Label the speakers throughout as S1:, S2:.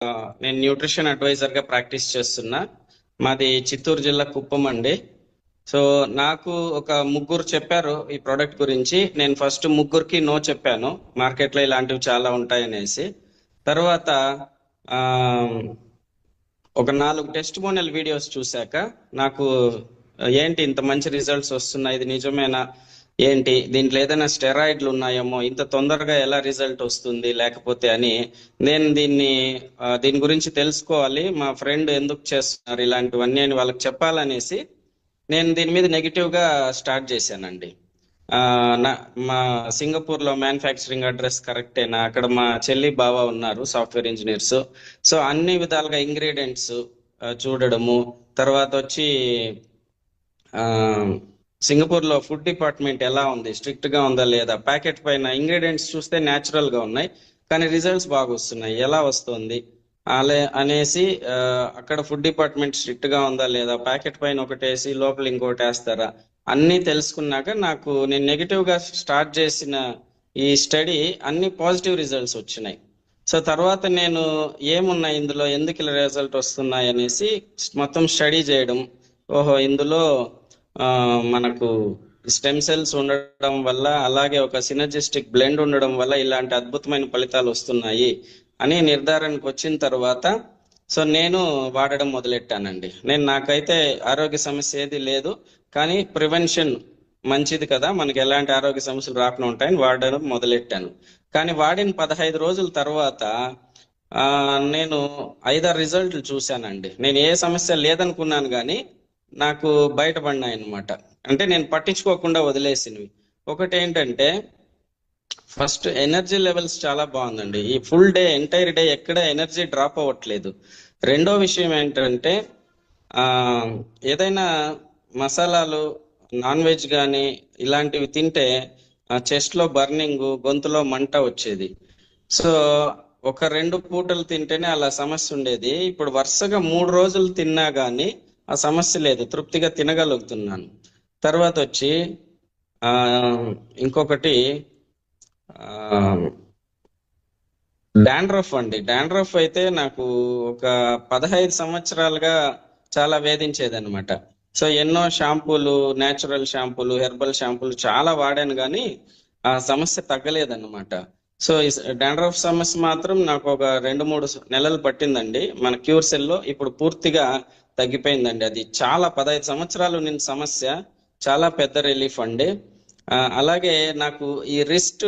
S1: నేను nutrition advisor గా practice చేస్తున్నా. మాది చిత్తూరు జిల్లా కుప్పం అండి. సో నాకు ఒక ముగ్గురు చెప్పారు ఈ ప్రోడక్ట్ గురించి. నేను ఫస్ట్ ముగ్గురికి నో చెప్పాను, మార్కెట్లో ఇలాంటివి చాలా ఉంటాయనేసి. తర్వాత ఆ, ఒక 4 టెస్టిమోనియల్ వీడియోస్ చూశాక నాకు ఏంటి ఇంత మంచి రిజల్ట్స్ వస్తున్నాయి, ఇది నిజమేనా, ఏంటి దీంట్లో ఏదైనా స్టెరాయిడ్లు ఉన్నాయేమో, ఇంత తొందరగా ఎలా రిజల్ట్ వస్తుంది లేకపోతే అని నేను దీని గురించి తెలుసుకోవాలి, మా ఫ్రెండ్ ఎందుకు చేస్తున్నారు ఇలాంటివన్నీ అని వాళ్ళకి చెప్పాలనేసి నేను దీని మీద నెగిటివ్ గా స్టార్ట్ చేశానండి. ఆ, నా మా సింగపూర్ లో మ్యానుఫ్యాక్చరింగ్ అడ్రస్ కరెక్టేనా, అక్కడ మా చెల్లి బావ ఉన్నారు సాఫ్ట్వేర్ ఇంజనీర్స్. సో అన్ని విధాలుగా ఇంగ్రీడియంట్స్ చూడడము, తర్వాత వచ్చి ఆ, సింగపూర్ లో ఫుడ్ డిపార్ట్మెంట్ ఎలా ఉంది, స్ట్రిక్ట్ గా ఉందా లేదా, ప్యాకెట్ పైన ఇంగ్రీడియంట్స్ చూస్తే న్యాచురల్ గా ఉన్నాయి కానీ రిజల్ట్స్ బాగా వస్తున్నాయి, ఎలా వస్తుంది అనేసి అక్కడ ఫుడ్ డిపార్ట్మెంట్ స్ట్రిక్ట్ గా ఉందా లేదా, ప్యాకెట్ పైన ఒకటి వేసి లోపల ఇంకోటి వేస్తారా, అన్ని తెలుసుకున్నాక నేను నెగిటివ్ గా స్టార్ట్ చేసిన ఈ స్టడీ అన్ని పాజిటివ్ రిజల్ట్స్ వచ్చినాయి. సో తర్వాత నేను ఏమున్నాయి ఇందులో, ఎందుకు ఇలా రిజల్ట్ వస్తున్నాయి అనేసి మొత్తం స్టడీ చేయడం. ఓహో, ఇందులో మనకు స్టెమ్ సెల్స్ ఉండడం వల్ల, అలాగే ఒక సినర్జిస్టిక్ బ్లెండ్ ఉండడం వల్ల ఇలాంటి అద్భుతమైన ఫలితాలు వస్తున్నాయి అని నిర్ధారణకు వచ్చిన తర్వాత సో నేను వాడడం మొదలెట్టానండి. నాకైతే ఆరోగ్య సమస్య ఏది లేదు, కానీ ప్రివెన్షన్ మంచిది కదా, మనకి ఎలాంటి ఆరోగ్య సమస్యలు రాకుండా ఉంటాయని వాడడం మొదలెట్టాను. కానీ వాడిన 15 రోజుల తర్వాత నేను 5-6 రిజల్ట్లు చూశానండి. నేను ఏ సమస్య లేదనుకున్నాను కానీ నాకు బయటపడినాయి అనమాట. అంటే నేను పట్టించుకోకుండా వదిలేసినవి. ఒకటి ఏంటంటే, ఫస్ట్ ఎనర్జీ లెవెల్స్ చాలా బాగుందండి. ఈ ఫుల్ డే ఎంటైర్ డే ఎక్కడ ఎనర్జీ డ్రాప్ అవ్వట్లేదు. రెండో విషయం ఏంటంటే, ఏదైనా మసాలాలు, నాన్ వెజ్ కానీ ఇలాంటివి తింటే చెస్ట్ లో బర్నింగ్, గొంతులో మంట వచ్చేది. సో ఒక 2 పూటలు తింటేనే అలా సమస్య ఉండేది. ఇప్పుడు వరుసగా 3 రోజులు తిన్నా గానీ ఆ సమస్య లేదు, తృప్తిగా తినగలుగుతున్నాను. తర్వాత వచ్చి ఇంకొకటి డాండ్రఫ్ అండి. డాండ్రఫ్ అయితే నాకు ఒక 15 సంవత్సరాలుగా చాలా వేధించేది అనమాట. సో ఎన్నో షాంపూలు, నేచురల్ షాంపూలు, హెర్బల్ షాంపూలు చాలా వాడాను కానీ ఆ సమస్య తగ్గలేదన్నమాట. సో ఈ డాండ్రఫ్ సమస్య మాత్రం నాకు ఒక 2-3 నెలలు పట్టిందండి. మన క్యూర్ సెల్ లో ఇప్పుడు పూర్తిగా తగ్గిపోయిందండి. అది చాలా 15 సంవత్సరాలు ఉన్న సమస్య, చాలా పెద్ద రిలీఫ్ అండి. అలాగే నాకు ఈ రిస్ట్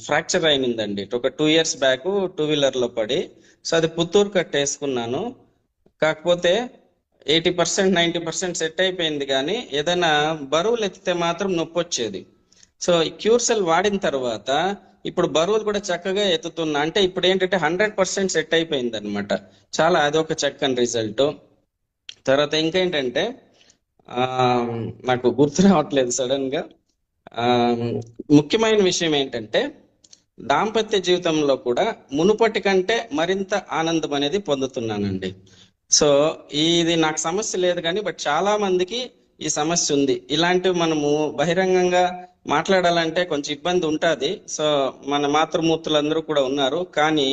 S1: ఫ్రాక్చర్ అయిందండి ఒక 2 years బ్యాక్, 2-wheeler లో పడి. సో అది పుత్తూరు కట్ వేసుకున్నాను. కాకపోతే 80% 90% సెట్ అయిపోయింది, కానీ ఏదైనా బరువులు ఎత్తితే మాత్రం నొప్పి వచ్చేది. సో ఈ క్యూర్ సెల్ వాడిన తర్వాత ఇప్పుడు బరువులు కూడా చక్కగా ఎత్తుతున్నా. అంటే ఇప్పుడు ఏంటంటే 100% సెట్ అయిపోయింది అనమాట. చాలా అదొక చక్కని రిజల్ట్. తర్వాత ఇంకేంటంటే నాకు గుర్తు రావట్లేదు సడన్ గా. ముఖ్యమైన విషయం ఏంటంటే, దాంపత్య జీవితంలో కూడా మునుపటి కంటే మరింత ఆనందం అనేది పొందుతున్నానండి. సో ఇది నాకు సమస్య లేదు కానీ బట్ చాలా మందికి ఈ సమస్య ఉంది. ఇలాంటివి మనము బహిరంగంగా మాట్లాడాలంటే కొంచెం ఇబ్బంది ఉంటుంది. సో మన మాతృమూర్తులందరూ కూడా ఉన్నారు, కానీ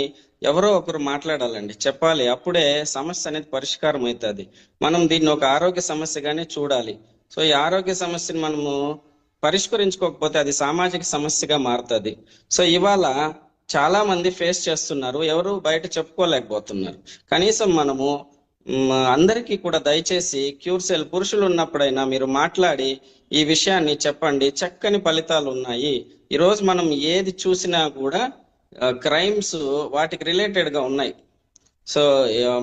S1: ఎవరో ఒకరు మాట్లాడాలండి, చెప్పాలి. అప్పుడే సమస్య అనేది పరిష్కారం అవుతుంది. మనం దీన్ని ఒక ఆరోగ్య సమస్యగానే చూడాలి. సో ఈ ఆరోగ్య సమస్యను మనము పరిష్కరించుకోకపోతే అది సామాజిక సమస్యగా మారుతుంది. సో ఇవాళ చాలా మంది ఫేస్ చేస్తున్నారు, ఎవరు బయట చెప్పుకోలేకపోతున్నారు. కనీసం మనము అందరికీ కూడా దయచేసి క్యూర్ సెల్ పురుషులు ఉన్నప్పుడైనా మీరు మాట్లాడి ఈ విషయాన్ని చెప్పండి. చక్కని ఫలితాలు ఉన్నాయి. ఈరోజు మనం ఏది చూసినా కూడా క్రైమ్స్ వాటికి రిలేటెడ్ గా ఉన్నాయి. సో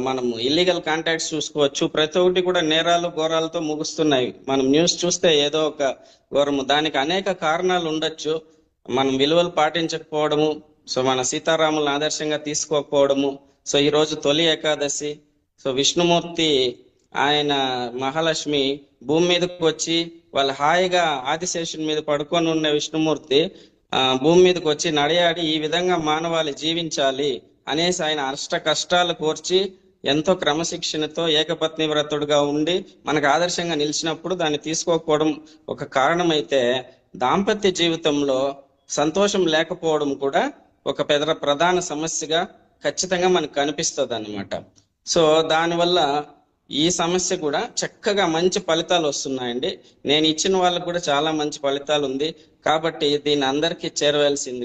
S1: మనం ఇల్లీగల్ కాంటాక్ట్స్ చూసుకోవచ్చు, ప్రతి ఒక్కటి కూడా నేరాలు ఘోరాలతో ముగుస్తున్నాయి. మనం న్యూస్ చూస్తే ఏదో ఒక ఘోరము, దానికి అనేక కారణాలు ఉండొచ్చు. మనం విలువలు పాటించకపోవడము, సో మన సీతారాములను ఆదర్శంగా తీసుకోకపోవడము. సో ఈ రోజు తొలి ఏకాదశి. సో విష్ణుమూర్తి, ఆయన మహాలక్ష్మి భూమి మీదకి వచ్చి వాళ్ళు హాయిగా ఆదిశేషుని మీద పడుకొని ఉన్న విష్ణుమూర్తి భూమి మీదకి వచ్చి నడయాడి ఈ విధంగా మానవాళి జీవించాలి అనేసి ఆయన అష్ట కష్టాలు కోర్చి ఎంతో క్రమశిక్షణతో ఏకపత్ని వ్రతుడుగా ఉండి మనకు ఆదర్శంగా నిలిచినప్పుడు దాన్ని తీసుకోకపోవడం ఒక కారణమైతే, దాంపత్య జీవితంలో సంతోషం లేకపోవడం కూడా ఒక ప్రధాన సమస్యగా ఖచ్చితంగా మనకు కనిపిస్తుంది అన్నమాట. సో దానివల్ల ఈ సమస్య కూడా చక్కగా మంచి ఫలితాలు వస్తున్నాయండి. నేను ఇచ్చిన వాళ్ళకు కూడా చాలా మంచి ఫలితాలు ఉంది. కాబట్టి దీన్ని అందరికీ చేరవేయాల్సింది